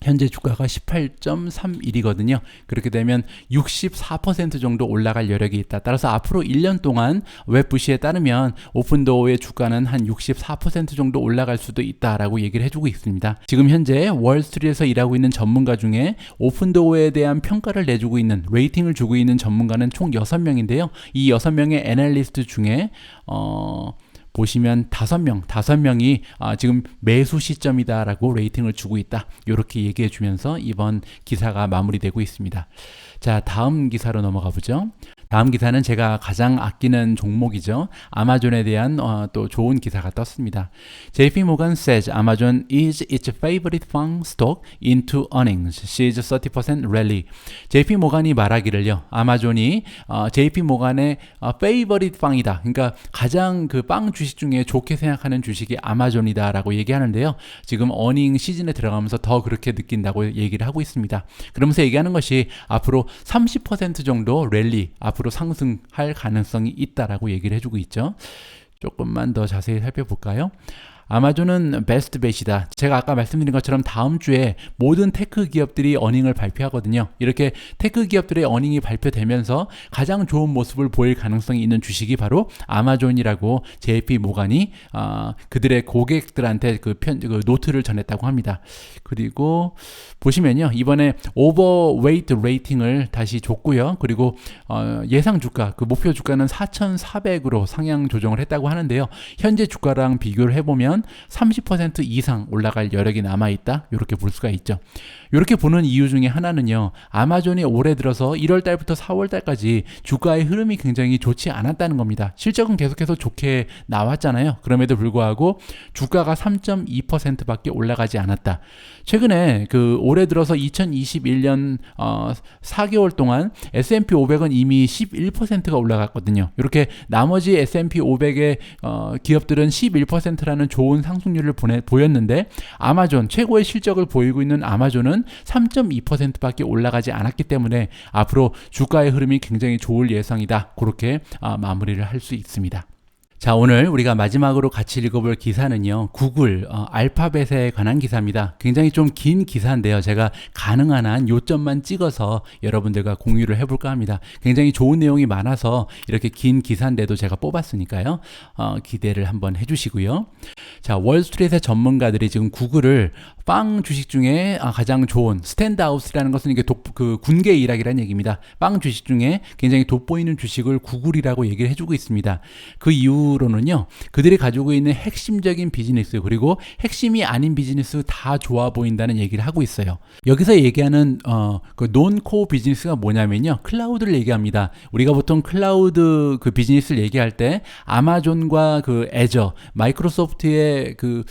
현재 주가가 18.31이거든요. 그렇게 되면 64% 정도 올라갈 여력이 있다. 따라서 앞으로 1년 동안 웹부시에 따르면 오픈도어의 주가는 한 64% 정도 올라갈 수도 있다라고 얘기를 해주고 있습니다. 지금 현재 월스트리트에서 일하고 있는 전문가 중에 오픈도어에 대한 평가를 내주고 있는, 레이팅을 주고 있는 전문가는 총 6명인데요. 이 6명의 애널리스트 중에 보시면 5명이 지금 매수 시점이다라고 레이팅을 주고 있다, 이렇게 얘기해 주면서 이번 기사가 마무리되고 있습니다. 자, 다음 기사로 넘어가 보죠. 다음 기사는 제가 가장 아끼는 종목이죠. 아마존에 대한 또 좋은 기사가 떴습니다. JP Morgan says Amazon is its favorite FANG stock into earnings. Sees 30% rally. JP 모간이 말하기를요, 아마존이 JP 모간의 favorite FANG이다. 그러니까 가장 그 빵 주식 중에 좋게 생각하는 주식이 아마존이다라고 얘기하는데요. 지금 어닝 시즌에 들어가면서 더 그렇게 느낀다고 얘기를 하고 있습니다. 그러면서 얘기하는 것이 앞으로 30% 정도 랠리, 앞으로 상승할 가능성이 있다라고 얘기를 해주고 있죠. 조금만 더 자세히 살펴볼까요? 아마존은 베스트 벳이다. 제가 아까 말씀드린 것처럼 다음 주에 모든 테크 기업들이 어닝을 발표하거든요. 이렇게 테크 기업들의 어닝이 발표되면서 가장 좋은 모습을 보일 가능성이 있는 주식이 바로 아마존이라고 JP 모간이 그들의 고객들한테 그 노트를 전했다고 합니다. 그리고 보시면요, 이번에 오버웨이트 레이팅을 다시 줬고요. 그리고 예상 주가, 그 목표 주가는 4,400으로 상향 조정을 했다고 하는데요. 현재 주가랑 비교를 해보면 30% 이상 올라갈 여력이 남아있다, 이렇게 볼 수가 있죠. 이렇게 보는 이유 중에 하나는요, 아마존이 올해 들어서 1월달부터 4월달까지 주가의 흐름이 굉장히 좋지 않았다는 겁니다. 실적은 계속해서 좋게 나왔잖아요. 그럼에도 불구하고 주가가 3.2%밖에 올라가지 않았다. 최근에 그 올해 들어서 2021년 4개월 동안 S&P 500은 이미 11%가 올라갔거든요. 이렇게 나머지 S&P 500의 기업들은 11%라는 좋은 상승률을 보였는데, 아마존, 최고의 실적을 보이고 있는 아마존은 3.2%밖에 올라가지 않았기 때문에 앞으로 주가의 흐름이 굉장히 좋을 예상이다, 그렇게 마무리를 할 수 있습니다. 자, 오늘 우리가 마지막으로 같이 읽어볼 기사는요, 구글 알파벳에 관한 기사입니다. 굉장히 좀 긴 기사인데요, 제가 가능한 한 요점만 찍어서 여러분들과 공유를 해볼까 합니다. 굉장히 좋은 내용이 많아서 이렇게 긴 기사인데도 제가 뽑았으니까요, 기대를 한번 해주시고요. 자, 월스트리트의 전문가들이 지금 구글을 빵 주식 중에 가장 좋은 스탠드아웃이라는 것은 이게 그 군계 일학이라는 얘기입니다. 빵 주식 중에 굉장히 돋보이는 주식을 구글이라고 얘기를 해주고 있습니다. 그 이유로는요, 그들이 가지고 있는 핵심적인 비즈니스, 그리고 핵심이 아닌 비즈니스 다 좋아 보인다는 얘기를 하고 있어요. 여기서 얘기하는 그 논코어 비즈니스가 뭐냐면요, 클라우드를 얘기합니다. 우리가 보통 클라우드 그 비즈니스를 얘기할 때 아마존과 그 애저, 마이크로소프트의 그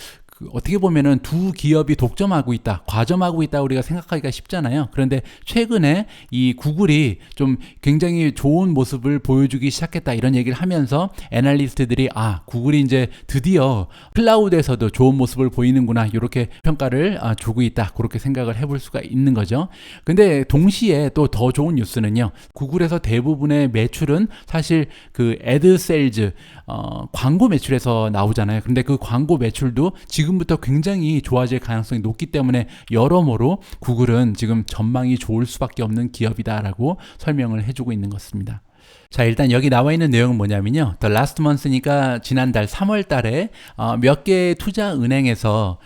어떻게 보면은 두 기업이 독점하고 있다, 과점하고 있다 우리가 생각하기가 쉽잖아요. 그런데 최근에 이 구글이 좀 굉장히 좋은 모습을 보여주기 시작했다 이런 얘기를 하면서 애널리스트들이 구글이 이제 드디어 클라우드에서도 좋은 모습을 보이는구나 이렇게 평가를 주고 있다 그렇게 생각을 해볼 수가 있는 거죠. 근데 동시에 또 더 좋은 뉴스는요, 구글에서 대부분의 매출은 사실 그 애드 세일즈 광고 매출에서 나오잖아요. 근데 그 광고 매출도 지금부터 굉장히 좋아질 가능성이 높기 때문에 여러모로 구글은 지금 전망이 좋을 수밖에 없는 기업이다라고 설명을 해주고 있는 것입니다. 자, 일단 여기 나와 있는 내용은 뭐냐면요, The Last Month니까 지난달 3월 달에 몇 개의 투자 은행에서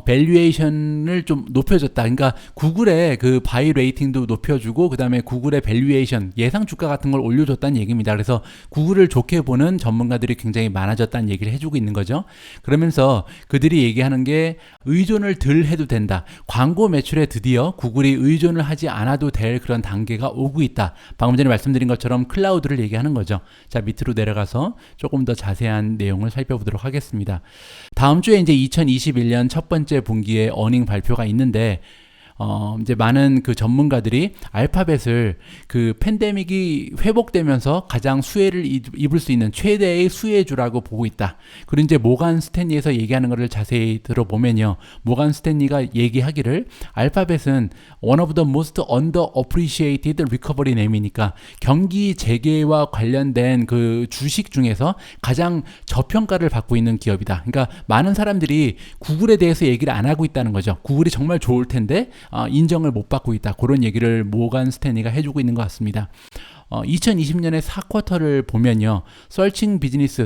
밸류에이션을 좀 높여줬다. 그러니까 구글의 그 바이 레이팅도 높여주고 그 다음에 구글의 밸류에이션 예상 주가 같은 걸 올려줬다는 얘기입니다. 그래서 구글을 좋게 보는 전문가들이 굉장히 많아졌다는 얘기를 해주고 있는 거죠. 그러면서 그들이 얘기하는 게 의존을 덜 해도 된다. 광고 매출에 드디어 구글이 의존을 하지 않아도 될 그런 단계가 오고 있다. 방금 전에 말씀드린 것처럼 클라우드를 얘기하는 거죠. 자, 밑으로 내려가서 조금 더 자세한 내용을 살펴보도록 하겠습니다. 다음 주에 이제 2021년 첫 번째 분기에 어닝 발표가 있는데 이제 많은 그 전문가들이 알파벳을 그 팬데믹이 회복되면서 가장 수혜를 입을 수 있는 최대의 수혜주라고 보고 있다. 그리고 이제 모간 스탠리에서 얘기하는 것을 자세히 들어보면요, 모간 스탠리가 얘기하기를 알파벳은 one of the most underappreciated recovery name이니까 경기 재개와 관련된 그 주식 중에서 가장 저평가를 받고 있는 기업이다. 그러니까 많은 사람들이 구글에 대해서 얘기를 안 하고 있다는 거죠. 구글이 정말 좋을 텐데 인정을 못 받고 있다. 그런 얘기를 모간 스탠리가 해주고 있는 것 같습니다. 2020년의 4쿼터를 보면요, 서칭 비즈니스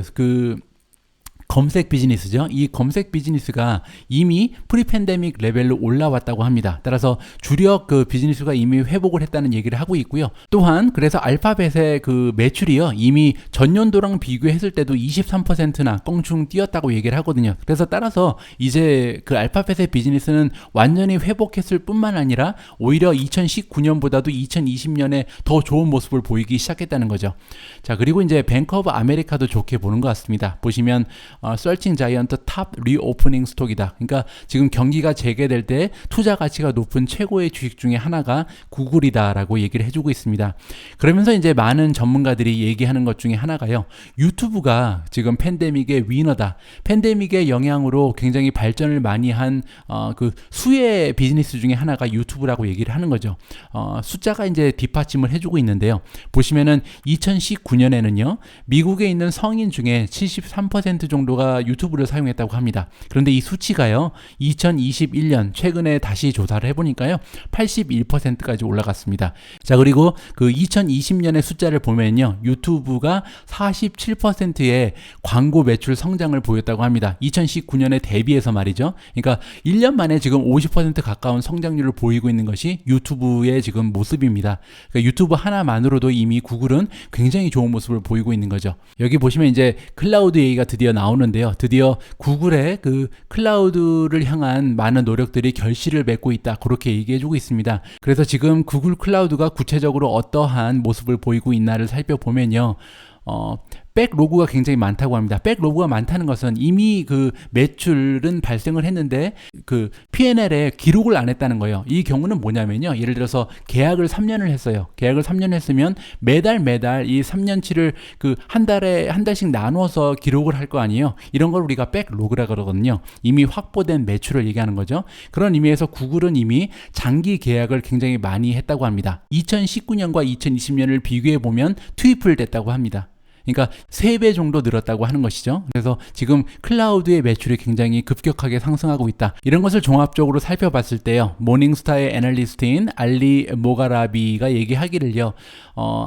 검색 비즈니스죠. 이 검색 비즈니스가 이미 프리팬데믹 레벨로 올라왔다고 합니다. 따라서 주력 그 비즈니스가 이미 회복을 했다는 얘기를 하고 있고요. 또한 그래서 알파벳의 그 매출이요, 이미 전년도랑 비교했을 때도 23%나 껑충 뛰었다고 얘기를 하거든요. 그래서 따라서 이제 그 알파벳의 비즈니스는 완전히 회복했을 뿐만 아니라 오히려 2019년보다도 2020년에 더 좋은 모습을 보이기 시작했다는 거죠. 자, 그리고 이제 뱅크 오브 아메리카도 좋게 보는 것 같습니다. 보시면 서칭 자이언트 탑 리오프닝 스톡이다. 그러니까 지금 경기가 재개될 때 투자 가치가 높은 최고의 주식 중에 하나가 구글이다라고 얘기를 해주고 있습니다. 그러면서 이제 많은 전문가들이 얘기하는 것 중에 하나가요, 유튜브가 지금 팬데믹의 위너다. 팬데믹의 영향으로 굉장히 발전을 많이 한 그 수혜 비즈니스 중에 하나가 유튜브라고 얘기를 하는 거죠. 숫자가 이제 뒷받침을 해주고 있는데요. 보시면은 2019년에는요, 미국에 있는 성인 중에 73% 정도가 유튜브를 사용했다고 합니다. 그런데 이 수치가요, 2021년 최근에 다시 조사를 해보니까요, 81%까지 올라갔습니다. 자, 그리고 그 2020년의 숫자를 보면요, 유튜브가 47%의 광고 매출 성장을 보였다고 합니다. 2019년에 대비해서 말이죠. 그러니까 1년 만에 지금 50% 가까운 성장률을 보이고 있는 것이 유튜브의 지금 모습입니다. 그러니까 유튜브 하나만으로도 이미 구글은 굉장히 좋은 모습을 보이고 있는 거죠. 여기 보시면 이제 클라우드 얘기가 드디어 나오는데요. 드디어 구글의 그 클라우드를 향한 많은 노력들이 결실을 맺고 있다. 그렇게 얘기해주고 있습니다. 그래서 지금 구글 클라우드가 구체적으로 어떠한 모습을 보이고 있나를 살펴보면요, 백로그가 굉장히 많다고 합니다. 백로그가 많다는 것은 이미 그 매출은 발생을 했는데 그 P&L에 기록을 안 했다는 거예요. 이 경우는 뭐냐면요, 예를 들어서 계약을 3년을 했어요. 계약을 3년 했으면 매달 이 3년치를 그 한 달씩 나눠서 기록을 할 거 아니에요. 이런 걸 우리가 백로그라 그러거든요. 이미 확보된 매출을 얘기하는 거죠. 그런 의미에서 구글은 이미 장기 계약을 굉장히 많이 했다고 합니다. 2019년과 2020년을 비교해 보면 트리플 됐다고 합니다. 그러니까 3배 정도 늘었다고 하는 것이죠. 그래서 지금 클라우드의 매출이 굉장히 급격하게 상승하고 있다. 이런 것을 종합적으로 살펴봤을 때요, 모닝스타의 애널리스트인 알리 모가라비가 얘기하기를요,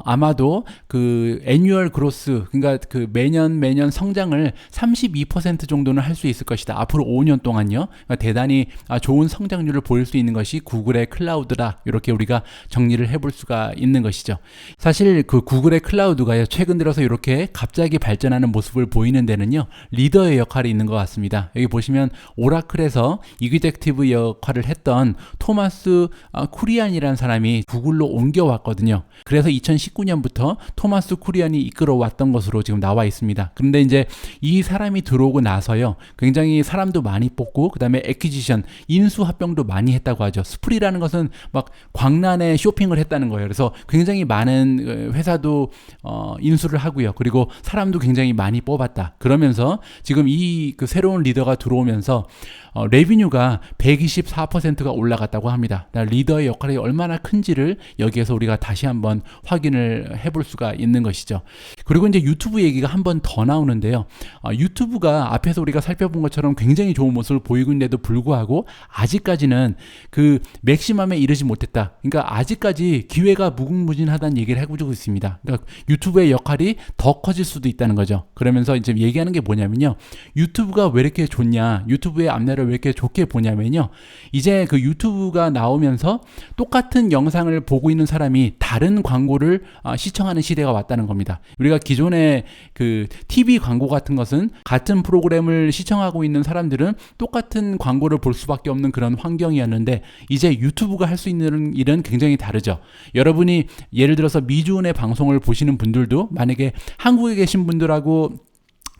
아마도 그 애뉴얼 그로스, 그러니까 그 매년 성장을 32% 정도는 할 수 있을 것이다. 앞으로 5년 동안요. 그러니까 대단히 좋은 성장률을 보일 수 있는 것이 구글의 클라우드다. 이렇게 우리가 정리를 해볼 수가 있는 것이죠. 사실 그 구글의 클라우드가요, 최근 들어서 이렇게 이렇게 갑자기 발전하는 모습을 보이는 데는요, 리더의 역할이 있는 것 같습니다. 여기 보시면 오라클에서 이그젝티브 역할을 했던 토마스 쿠리안이라는 사람이 구글로 옮겨왔거든요. 그래서 2019년부터 토마스 쿠리안이 이끌어왔던 것으로 지금 나와 있습니다. 그런데 이제 이 사람이 들어오고 나서요, 굉장히 사람도 많이 뽑고, 그 다음에 애퀴지션, 인수합병도 많이 했다고 하죠. 스프리라는 것은 막 광란에 쇼핑을 했다는 거예요. 그래서 굉장히 많은 회사도 인수를 하고요. 그리고 사람도 굉장히 많이 뽑았다. 그러면서 지금 이 그 새로운 리더가 들어오면서 레비뉴가 124%가 올라갔다고 합니다. 리더의 역할이 얼마나 큰지를 여기에서 우리가 다시 한번 확인을 해볼 수가 있는 것이죠. 그리고 이제 유튜브 얘기가 한 번 더 나오는데요. 유튜브가 앞에서 우리가 살펴본 것처럼 굉장히 좋은 모습을 보이고 있는데도 불구하고 아직까지는 그 맥시멈에 이르지 못했다. 그러니까 아직까지 기회가 무궁무진하다는 얘기를 해주고 있습니다. 그러니까 유튜브의 역할이 더 커질 수도 있다는 거죠. 그러면서 이제 얘기하는 게 뭐냐면요. 유튜브가 왜 이렇게 좋냐? 유튜브의 앞날을 왜 이렇게 좋게 보냐면요. 이제 그 유튜브가 나오면서 똑같은 영상을 보고 있는 사람이 다른 광고를 시청하는 시대가 왔다는 겁니다. 우리가 기존의 그 TV 광고 같은 것은 같은 프로그램을 시청하고 있는 사람들은 똑같은 광고를 볼 수밖에 없는 그런 환경이었는데 이제 유튜브가 할 수 있는 일은 굉장히 다르죠. 여러분이 예를 들어서 미주은의 방송을 보시는 분들도 만약에 한국에 계신 분들하고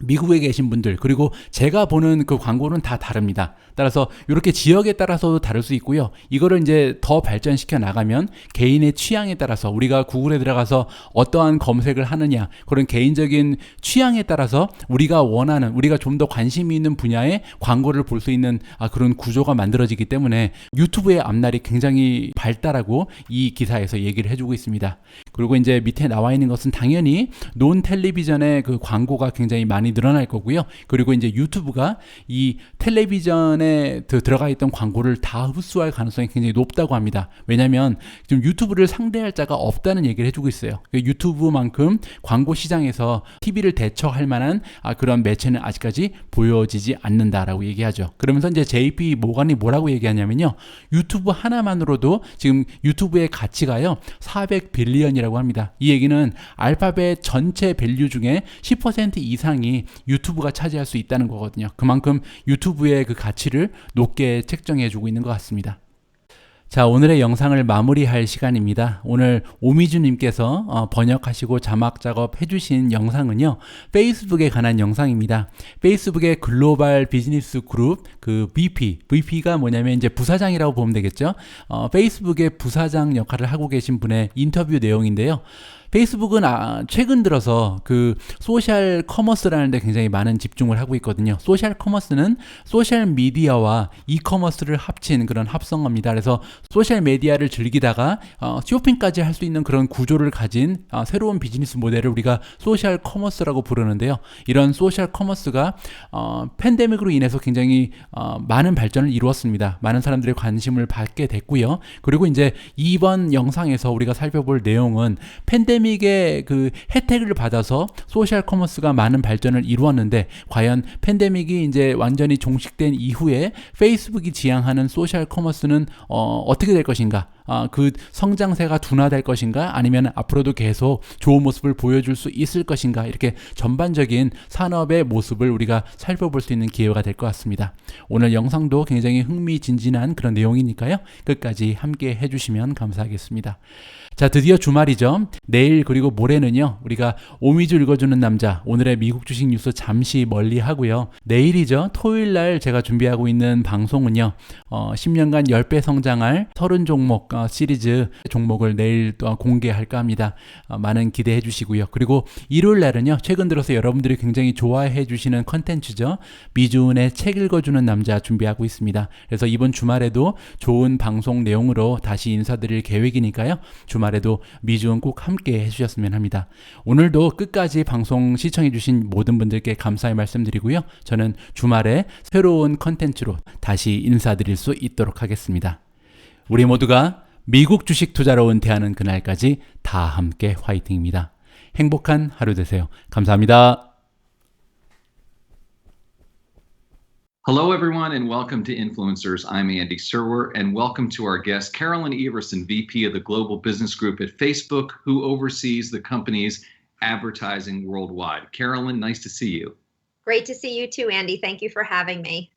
미국에 계신 분들, 그리고 제가 보는 그 광고는 다 다릅니다. 따라서 이렇게 지역에 따라서도 다를 수 있고요. 이거를 이제 더 발전시켜 나가면 개인의 취향에 따라서 우리가 구글에 들어가서 어떠한 검색을 하느냐, 그런 개인적인 취향에 따라서 우리가 원하는, 우리가 좀 더 관심이 있는 분야의 광고를 볼 수 있는 그런 구조가 만들어지기 때문에 유튜브의 앞날이 굉장히 발달하고 이 기사에서 얘기를 해주고 있습니다. 그리고 이제 밑에 나와 있는 것은 당연히 논 텔레비전의 그 광고가 굉장히 많이 늘어날 거고요. 그리고 이제 유튜브가 이 텔레비전에 들어가 있던 광고를 다 흡수할 가능성이 굉장히 높다고 합니다. 왜냐하면 지금 유튜브를 상대할 자가 없다는 얘기를 해주고 있어요. 유튜브만큼 광고 시장에서 TV를 대처할 만한 그런 매체는 아직까지 보여지지 않는다라고 얘기하죠. 그러면서 이제 JP 모건이 뭐라고 얘기하냐면요. 유튜브 하나만으로도 지금 유튜브의 가치가요 400빌리언이라고 합니다. 이 얘기는 알파벳 전체 밸류 중에 10% 이상이 유튜브가 차지할 수 있다는 거거든요. 그만큼 유튜브의 그 가치를 높게 책정해주고 있는 것 같습니다. 자, 오늘의 영상을 마무리할 시간입니다. 오늘 오미주님께서 번역하시고 자막 작업 해주신 영상은요, 페이스북에 관한 영상입니다. 페이스북의 글로벌 비즈니스 그룹, 그 VP가 뭐냐면 이제 부사장이라고 보면 되겠죠. 페이스북의 부사장 역할을 하고 계신 분의 인터뷰 내용인데요. 페이스북은 최근 들어서 그 소셜 커머스라는 데 굉장히 많은 집중을 하고 있거든요. 소셜 커머스는 소셜 미디어와 이커머스를 합친 그런 합성어입니다. 그래서 소셜 미디어를 즐기다가 쇼핑까지 할 수 있는 그런 구조를 가진 새로운 비즈니스 모델을 우리가 소셜 커머스라고 부르는데요. 이런 소셜 커머스가 팬데믹으로 인해서 굉장히 많은 발전을 이루었습니다. 많은 사람들의 관심을 받게 됐고요. 그리고 이제 이번 영상에서 우리가 살펴볼 내용은 팬데믹의 그 혜택을 받아서 소셜 커머스가 많은 발전을 이루었는데 과연 팬데믹이 이제 완전히 종식된 이후에 페이스북이 지향하는 소셜 커머스는 어떻게 될 것인가? 그 성장세가 둔화될 것인가? 아니면 앞으로도 계속 좋은 모습을 보여줄 수 있을 것인가? 이렇게 전반적인 산업의 모습을 우리가 살펴볼 수 있는 기회가 될 것 같습니다. 오늘 영상도 굉장히 흥미진진한 그런 내용이니까요. 끝까지 함께 해주시면 감사하겠습니다. 자, 드디어 주말이죠. 내일 그리고 모레는요, 우리가 오미주 읽어주는 남자, 오늘의 미국 주식 뉴스 잠시 멀리 하고요. 내일이죠. 토요일 날 제가 준비하고 있는 방송은요, 10년간 10배 성장할 30종목 시리즈 종목을 내일 또 공개할까 합니다. 많은 기대해 주시고요. 그리고 일요일 날은요, 최근 들어서 여러분들이 굉장히 좋아해 주시는 컨텐츠죠. 미주은의 책 읽어주는 남자 준비하고 있습니다. 그래서 이번 주말에도 좋은 방송 내용으로 다시 인사드릴 계획이니까요. 주말에도 미주은 꼭 함께 해주셨으면 합니다. 오늘도 끝까지 방송 시청해주신 모든 분들께 감사의 말씀드리고요. 저는 주말에 새로운 컨텐츠로 다시 인사드릴 수 있도록 하겠습니다. 우리 모두가 미국 주식 투자로 은퇴하는 그날까지 다 함께 화이팅입니다. 행복한 하루 되세요. 감사합니다. Hello, everyone, and welcome to Influencers. I'm Andy Serwer, and welcome to our guest, Carolyn Everson, VP of the Global Business Group at Facebook, who oversees the company's advertising worldwide. Carolyn, nice to see you. Great to see you too, Andy. Thank you for having me.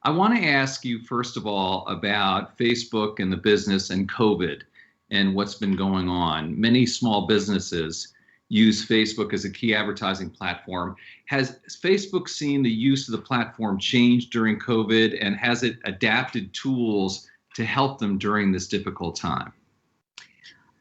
I want to ask you, first of all, about Facebook and the business and COVID and what's been going on. Many small businesses use Facebook as a key advertising platform. Has Facebook seen the use of the platform change during COVID, and has it adapted tools to help them during this difficult time?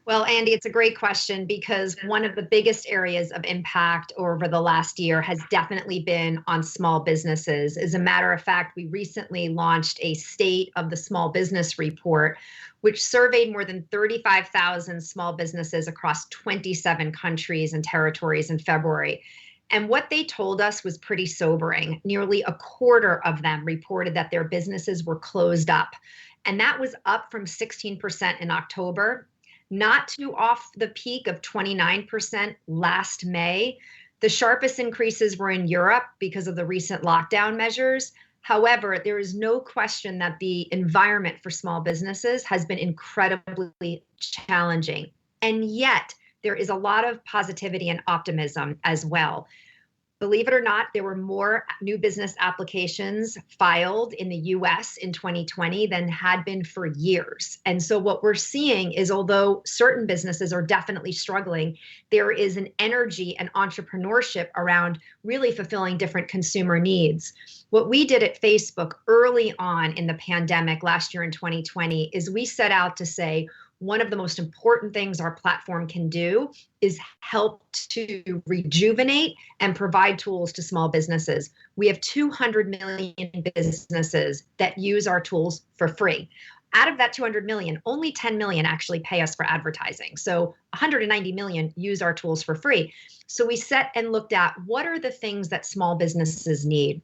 Well, Andy, it's a great question because one of the biggest areas of impact over the last year has definitely been on small businesses. As a matter of fact, we recently launched a State of the Small Business Report, which surveyed more than 35,000 small businesses across 27 countries and territories in February. And what they told us was pretty sobering. Nearly a quarter of them reported that their businesses were closed up. And that was up from 16% in October. Not too off the peak of 29% last May. The sharpest increases were in Europe because of the recent lockdown measures. However, there is no question that the environment for small businesses has been incredibly challenging. And yet, there is a lot of positivity and optimism as well. Believe it or not, there were more new business applications filed in the US in 2020 than had been for years. And so what we're seeing is, although certain businesses are definitely struggling, there is an energy and entrepreneurship around really fulfilling different consumer needs. What we did at Facebook early on in the pandemic last year in 2020 is we set out to say, one of the most important things our platform can do is help to rejuvenate and provide tools to small businesses. We have 200 million businesses that use our tools for free. Out of that 200 million, only 10 million actually pay us for advertising. So 190 million use our tools for free. So we set and looked at what are the things that small businesses need.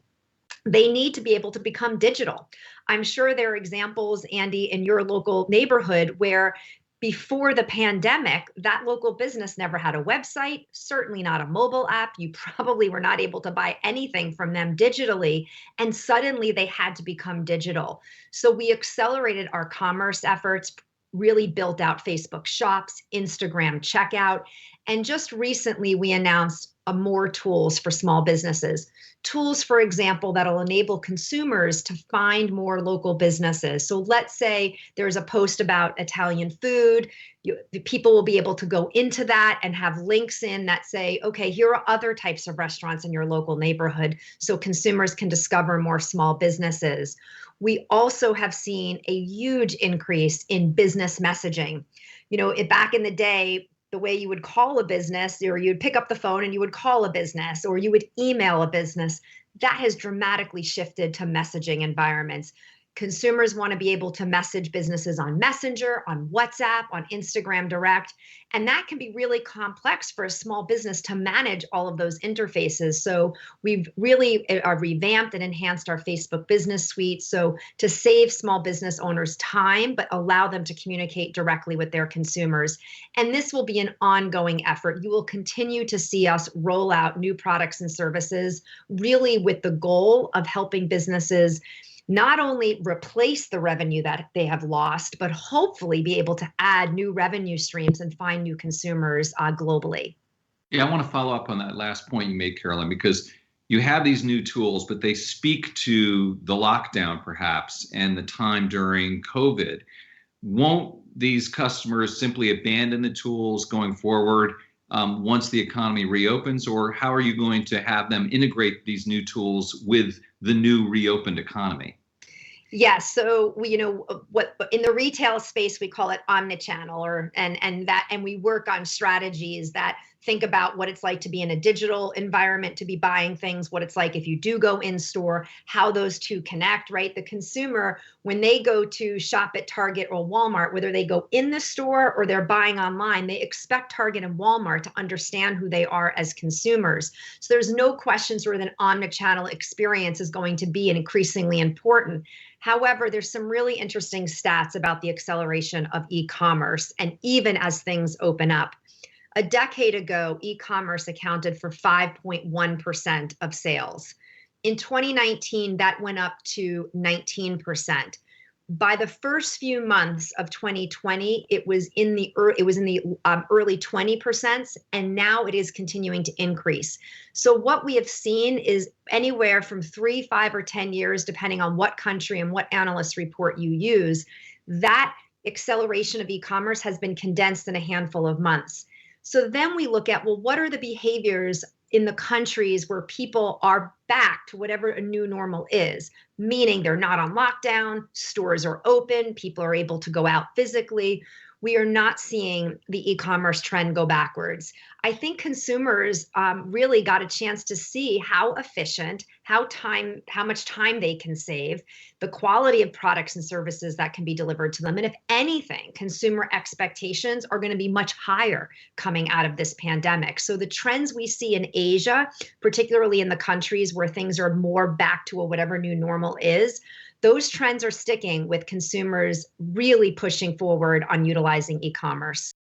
They need to be able to become digital. I'm sure there are examples, Andy, in your local neighborhood where before the pandemic, that local business never had a website, certainly not a mobile app. You probably were not able to buy anything from them digitally. And suddenly they had to become digital. So we accelerated our commerce efforts, really built out Facebook Shops, Instagram Checkout. And just recently, we announced more tools for small businesses. Tools, for example, that'll enable consumers to find more local businesses. So let's say there's a post about Italian food. The people will be able to go into that and have links in that say, okay, here are other types of restaurants in your local neighborhood, so consumers can discover more small businesses. We also have seen a huge increase in business messaging. Back in the day, the way you would call a business, or you'd pick up the phone and you would call a business, or you would email a business, that has dramatically shifted to messaging environments. Consumers want to be able to message businesses on Messenger, on WhatsApp, on Instagram Direct, and that can be really complex for a small business to manage all of those interfaces. So we've really revamped and enhanced our Facebook Business Suite so to save small business owners time, but allow them to communicate directly with their consumers. And this will be an ongoing effort. You will continue to see us roll out new products and services, really with the goal of helping businesses not only replace the revenue that they have lost, but hopefully be able to add new revenue streams and find new consumers globally. Yeah, I want to follow up on that last point you made, Carolyn, because you have these new tools, but they speak to the lockdown perhaps and the time during COVID. Won't these customers simply abandon the tools going forward once the economy reopens, or how are you going to have them integrate these new tools with the new reopened economy? Yes. So we, what in the retail space we call it omnichannel, and we work on strategies that think about what it's like to be in a digital environment, to be buying things, what it's like if you do go in store, how those two connect, right? The consumer, when they go to shop at Target or Walmart, whether they go in the store or they're buying online, they expect Target and Walmart to understand who they are as consumers. So there's no question sort of an omnichannel experience is going to be increasingly important. However, there's some really interesting stats about the acceleration of e-commerce, and even as things open up. A decade ago, e-commerce accounted for 5.1% of sales. In 2019, that went up to 19%. By the first few months of 2020, it was in the early 20%, and now it is continuing to increase. So what we have seen is anywhere from 3, 5, or 10 years, depending on what country and what analyst report you use, that acceleration of e-commerce has been condensed in a handful of months. So then we look at, well, what are the behaviors in the countries where people are back to whatever a new normal is, meaning they're not on lockdown, stores are open, people are able to go out physically. We are not seeing the e-commerce trend go backwards. I think consumers really got a chance to see how efficient, how much time they can save, the quality of products and services that can be delivered to them. And if anything, consumer expectations are going to be much higher coming out of this pandemic. So the trends we see in Asia, particularly in the countries where things are more back to whatever new normal is, those trends are sticking with consumers really pushing forward on utilizing e-commerce.